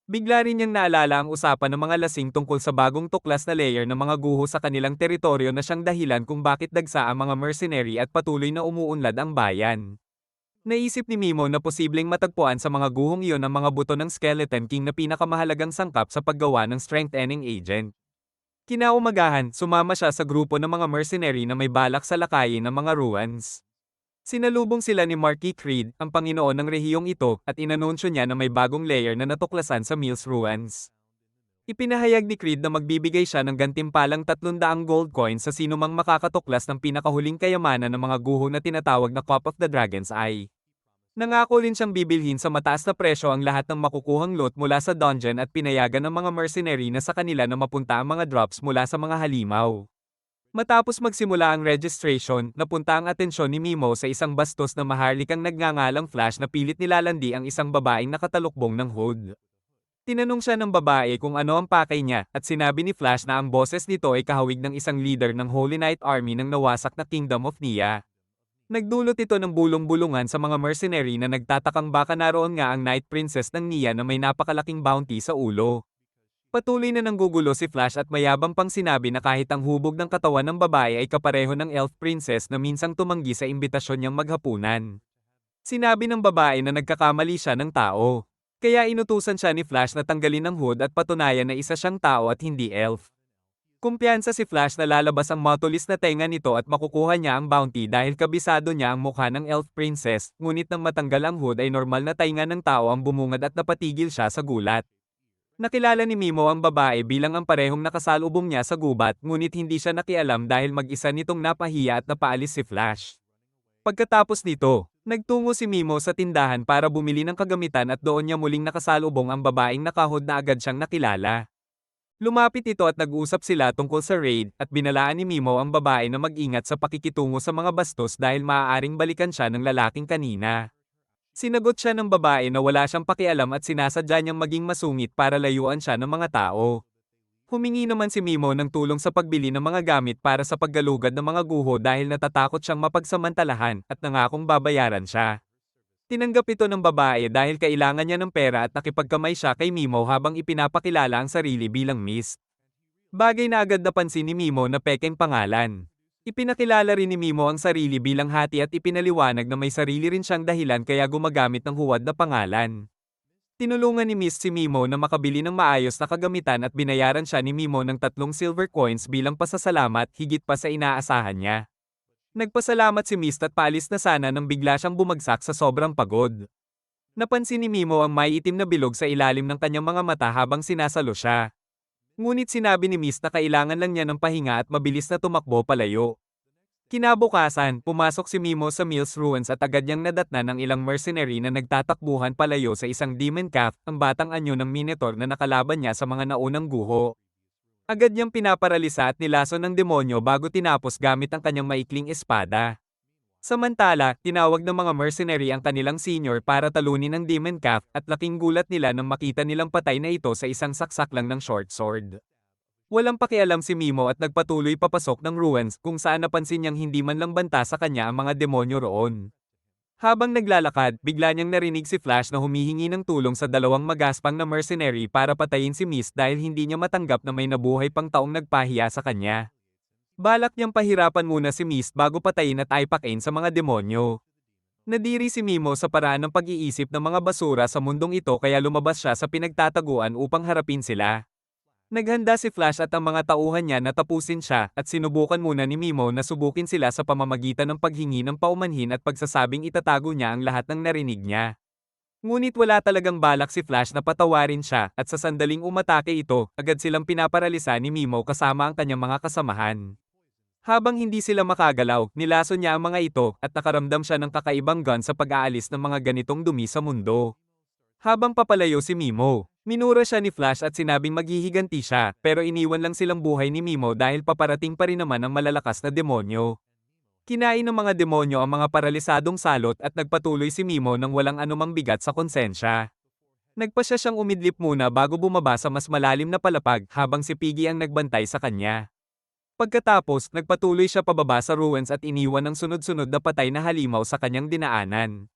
Bigla rin niyang naalala ang usapan ng mga lasing tungkol sa bagong tuklas na layer ng mga guho sa kanilang teritoryo na siyang dahilan kung bakit dagsa ang mga mercenary at patuloy na umuunlad ang bayan. Naisip ni Mimo na posibleng matagpuan sa mga guhong iyon ang mga buto ng Skeleton King na pinakamahalagang sangkap sa paggawa ng strengthening agent. Kinaumagahan, sumama siya sa grupo ng mga mercenary na may balak sa lakayin ng mga ruins. Sinalubong sila ni Marquis Creed, ang Panginoon ng rehiyong ito, at inanunsyo niya na may bagong layer na natuklasan sa Mills Ruins. Ipinahayag ni Creed na magbibigay siya ng gantimpalang 300 gold coins sa sinumang makakatuklas ng pinakahuling kayamanan ng mga guho na tinatawag na Cup of the Dragon's Eye. Nangako rin siyang bibilhin sa mataas na presyo ang lahat ng makukuhang loot mula sa dungeon at pinayagan ng mga mercenary na sa kanila na mapunta ang mga drops mula sa mga halimaw. Matapos magsimula ang registration, napunta ang atensyon ni Mimo sa isang bastos na maharlikang nagngangalang Flash na pilit nilalandi ang isang babaeng nakatalukbong ng hood. Tinanong siya ng babae kung ano ang pakay niya, at sinabi ni Flash na ang boses nito ay kahawig ng isang leader ng Holy Knight Army ng nawasak na Kingdom of Nia. Nagdulot ito ng bulong-bulungan sa mga mercenary na nagtatakang baka naroon nga ang Night Princess ng Nia na may napakalaking bounty sa ulo. Patuloy na nanggugulo si Flash at mayabang pang sinabi na kahit ang hubog ng katawan ng babae ay kapareho ng Elf Princess na minsang tumanggi sa imbitasyon niyang maghapunan. Sinabi ng babae na nagkakamali siya ng tao. Kaya inutusan siya ni Flash na tanggalin ang hood at patunayan na isa siyang tao at hindi elf. Kumpiyansa si Flash na lalabas ang matulis na tenga nito at makukuha niya ang bounty dahil kabisado niya ang mukha ng Elf Princess, ngunit nang matanggal ang hood ay normal na tainga ng tao ang bumungad at napatigil siya sa gulat. Nakilala ni Mimo ang babae bilang ang parehong nakasalubong niya sa gubat, ngunit hindi siya nakialam dahil mag-isa nitong napahiya at napaalis si Flash. Pagkatapos nito, nagtungo si Mimo sa tindahan para bumili ng kagamitan at doon niya muling nakasalubong ang babaeng nakahod na agad siyang nakilala. Lumapit ito at nag-usap sila tungkol sa raid at binalaan ni Mimo ang babae na mag-ingat sa pakikitungo sa mga bastos dahil maaaring balikan siya ng lalaking kanina. Sinagot siya ng babae na wala siyang pakialam at sinasadya niyang maging masungit para layuan siya ng mga tao. Humingi naman si Mimo ng tulong sa pagbili ng mga gamit para sa paggalugad ng mga guho dahil natatakot siyang mapagsamantalahan at nangakong babayaran siya. Tinanggap ito ng babae dahil kailangan niya ng pera at nakipagkamay siya kay Mimo habang ipinapakilala ang sarili bilang Miss. Bagay na agad napansin ni Mimo na pekeng pangalan. Ipinakilala rin ni Mimo ang sarili bilang hati at ipinaliwanag na may sarili rin siyang dahilan kaya gumagamit ng huwad na pangalan. Tinulungan ni Miss si Mimo na makabili ng maayos na kagamitan at binayaran siya ni Mimo ng 3 silver coins bilang pasasalamat higit pa sa inaasahan niya. Nagpasalamat si Mist at paalis na sana nang bigla siyang bumagsak sa sobrang pagod. Napansin ni Mimo ang may itim na bilog sa ilalim ng kanyang mga mata habang sinasalo siya. Ngunit sinabi ni Mist na kailangan lang niya ng pahinga at mabilis na tumakbo palayo. Kinabukasan, pumasok si Mimo sa Mills Ruins at agad niyang nadatnan ng ilang mercenary na nagtatakbuhan palayo sa isang demon calf, ang batang anyo ng Minotaur na nakalaban niya sa mga naunang guho. Agad niyang pinaparalisa at nilason ng demonyo bago tinapos gamit ang kanyang maikling espada. Samantala, tinawag ng mga mercenary ang kanilang senior para talunin ang demon calf at laking gulat nila nang makita nilang patay na ito sa isang saksak lang ng short sword. Walang pakialam si Mimo at nagpatuloy papasok ng ruins kung saan napansin niyang hindi man lang banta sa kanya ang mga demonyo roon. Habang naglalakad, bigla niyang narinig si Flash na humihingi ng tulong sa dalawang magaspang na mercenary para patayin si Mist dahil hindi niya matanggap na may nabuhay pang taong nagpahiya sa kanya. Balak niyang pahirapan muna si Mist bago patayin at aipakin sa mga demonyo. Nadiri si Mimo sa paraan ng pag-iisip ng mga basura sa mundong ito kaya lumabas siya sa pinagtataguan upang harapin sila. Naghanda si Flash at ang mga tauhan niya na tapusin siya at sinubukan muna ni Mimo na subukin sila sa pamamagitan ng paghingi ng paumanhin at pagsasabing itatago niya ang lahat ng narinig niya. Ngunit wala talagang balak si Flash na patawarin siya at sa sandaling umatake ito, agad silang pinaparalisa ni Mimo kasama ang kanyang mga kasamahan. Habang hindi sila makagalaw, nilason niya ang mga ito at nakaramdam siya ng kakaibang gun sa pag-aalis ng mga ganitong dumi sa mundo. Habang papalayo si Mimo, minura siya ni Flash at sinabing maghihiganti siya, pero iniwan lang silang buhay ni Mimo dahil paparating pa rin naman ang malalakas na demonyo. Kinain ng mga demonyo ang mga paralisadong salot at nagpatuloy si Mimo nang walang anumang bigat sa konsensya. Nagpasya siyang umidlip muna bago bumaba sa mas malalim na palapag habang si Piggy ang nagbantay sa kanya. Pagkatapos, nagpatuloy siya pababa sa ruins at iniwan ng sunod-sunod na patay na halimaw sa kanyang dinaanan.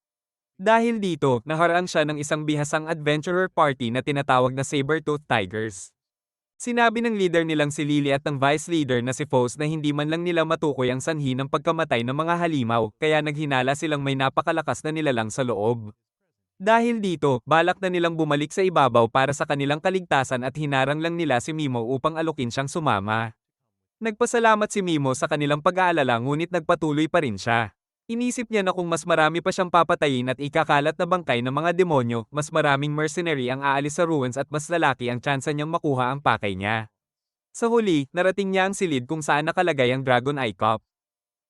Dahil dito, naharang siya ng isang bihasang adventurer party na tinatawag na Saber-Tooth Tigers. Sinabi ng leader nilang si Lily at ng vice leader na si Foes na hindi man lang nila matukoy ang sanhi ng pagkamatay ng mga halimaw, kaya naghinala silang may napakalakas na nilalang sa loob. Dahil dito, balak na nilang bumalik sa ibabaw para sa kanilang kaligtasan at hinarang lang nila si Mimo upang alukin siyang sumama. Nagpasalamat si Mimo sa kanilang pag-aalala ngunit nagpatuloy pa rin siya. Inisip niya na kung mas marami pa siyang papatayin at ikakalat na bangkay ng mga demonyo, mas maraming mercenary ang aalis sa ruins at mas lalaki ang tsansa niyang makuha ang pakay niya. Sa huli, narating niya ang silid kung saan nakalagay ang Dragon Eye Cup.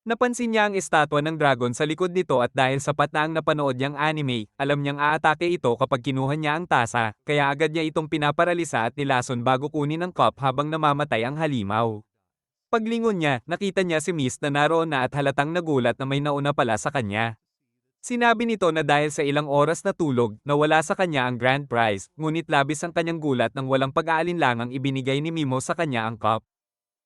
Napansin niya ang estatwa ng dragon sa likod nito at dahil sapat na ang napanood niyang anime, alam niyang aatake ito kapag kinuha niya ang tasa, kaya agad niya itong pinaparalisa at nilason bago kunin ang cup habang namamatay ang halimaw. Paglingon niya, nakita niya si Mist na naroon na at halatang nagulat na may nauna pala sa kanya. Sinabi nito na dahil sa ilang oras na tulog, nawala sa kanya ang grand prize, ngunit labis ang kanyang gulat nang walang pag-aalinlangang ibinigay ni Mimo sa kanya ang cup.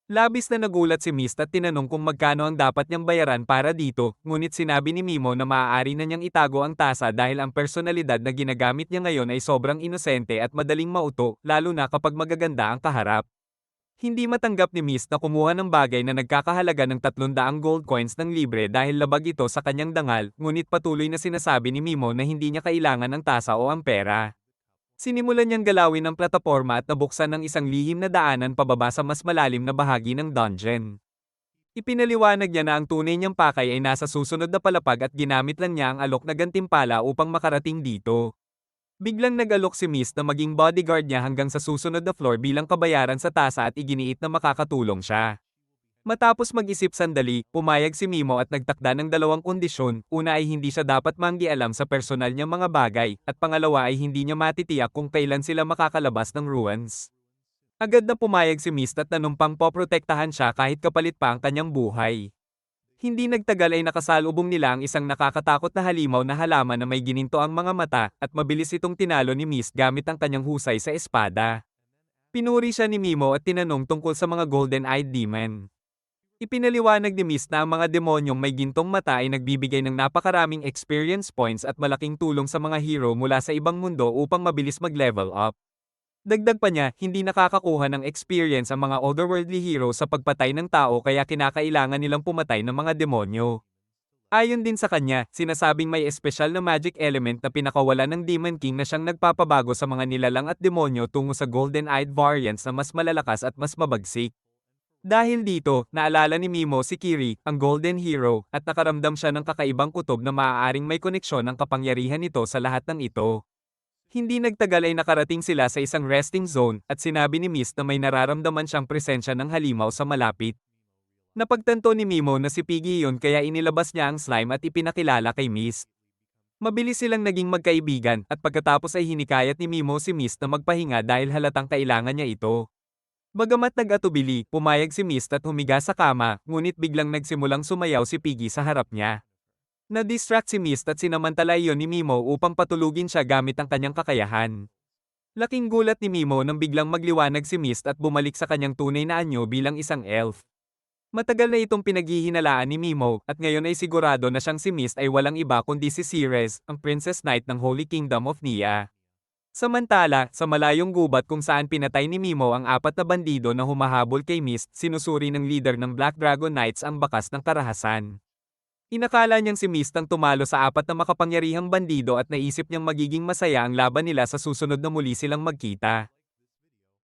Labis na nagulat si Mist at tinanong kung magkano ang dapat niyang bayaran para dito, ngunit sinabi ni Mimo na maaari na niyang itago ang tasa dahil ang personalidad na ginagamit niya ngayon ay sobrang inosente at madaling mauto, lalo na kapag magaganda ang kaharap. Hindi matanggap ni Mist na kumuha ng bagay na nagkakahalaga ng 300 gold coins ng libre dahil labag ito sa kanyang dangal, ngunit patuloy na sinasabi ni Mimo na hindi niya kailangan ng tasa o ang pera. Sinimulan niyang galawin ang plataporma at nabuksan ng isang lihim na daanan pababa sa mas malalim na bahagi ng dungeon. Ipinaliwanag niya na ang tunay niyang pakay ay nasa susunod na palapag at ginamit lang niya ang alok na gantimpala upang makarating dito. Biglang nag-alok si Mist na maging bodyguard niya hanggang sa susunod na floor bilang kabayaran sa tasa at iginiit na makakatulong siya. Matapos mag-isip sandali, pumayag si Mimo at nagtakda ng dalawang kondisyon, una ay hindi siya dapat manggialam sa personal niyang mga bagay, at pangalawa ay hindi niya matitiyak kung kailan sila makakalabas ng ruins. Agad na pumayag si Mist at nanumpang poprotektahan siya kahit kapalit pa ang kanyang buhay. Hindi nagtagal ay nakasalubong nila ang isang nakakatakot na halimaw na halaman na may gininto ang mga mata, at mabilis itong tinalo ni Mist gamit ang kanyang husay sa espada. Pinuri siya ni Mimo at tinanong tungkol sa mga golden-eyed demon. Ipinaliwanag ni Mist na ang mga demonyong may gintong mata ay nagbibigay ng napakaraming experience points at malaking tulong sa mga hero mula sa ibang mundo upang mabilis mag-level up. Dagdag pa niya, hindi nakakakuha ng experience ang mga otherworldly hero sa pagpatay ng tao kaya kinakailangan nilang pumatay ng mga demonyo. Ayon din sa kanya, sinasabing may espesyal na magic element na pinakawala ng Demon King na siyang nagpapabago sa mga nilalang at demonyo tungo sa golden-eyed variants na mas malalakas at mas mabagsik. Dahil dito, naalala ni Mimo si Kiri, ang Golden Hero, at nakaramdam siya ng kakaibang kutob na maaaring may koneksyon ng kapangyarihan nito sa lahat ng ito. Hindi nagtagal ay nakarating sila sa isang resting zone, at sinabi ni Mist na may nararamdaman siyang presensya ng halimaw sa malapit. Napagtanto ni Mimo na si Piggy yun kaya inilabas niya ang slime at ipinakilala kay Mist. Mabilis silang naging magkaibigan, at pagkatapos ay hinikayat ni Mimo si Mist na magpahinga dahil halatang kailangan niya ito. Bagamat nag-atubili, pumayag si Mist at humiga sa kama, ngunit biglang nagsimulang sumayaw si Piggy sa harap niya. Na-distract si Mist at sinamantala iyon ni Mimo upang patulugin siya gamit ang kanyang kakayahan. Laking gulat ni Mimo nang biglang magliwanag si Mist at bumalik sa kanyang tunay na anyo bilang isang elf. Matagal na itong pinaghihinalaan ni Mimo, at ngayon ay sigurado na siyang si Mist ay walang iba kundi si Ceres, ang Princess Knight ng Holy Kingdom of Nia. Samantala, sa malayong gubat kung saan pinatay ni Mimo ang 4 na bandido na humahabol kay Mist, sinusuri ng leader ng Black Dragon Knights ang bakas ng karahasan. Inakala niyang si Mist ang tumalo sa 4 na makapangyarihang bandido at naisip niyang magiging masaya ang laban nila sa susunod na muli silang magkita.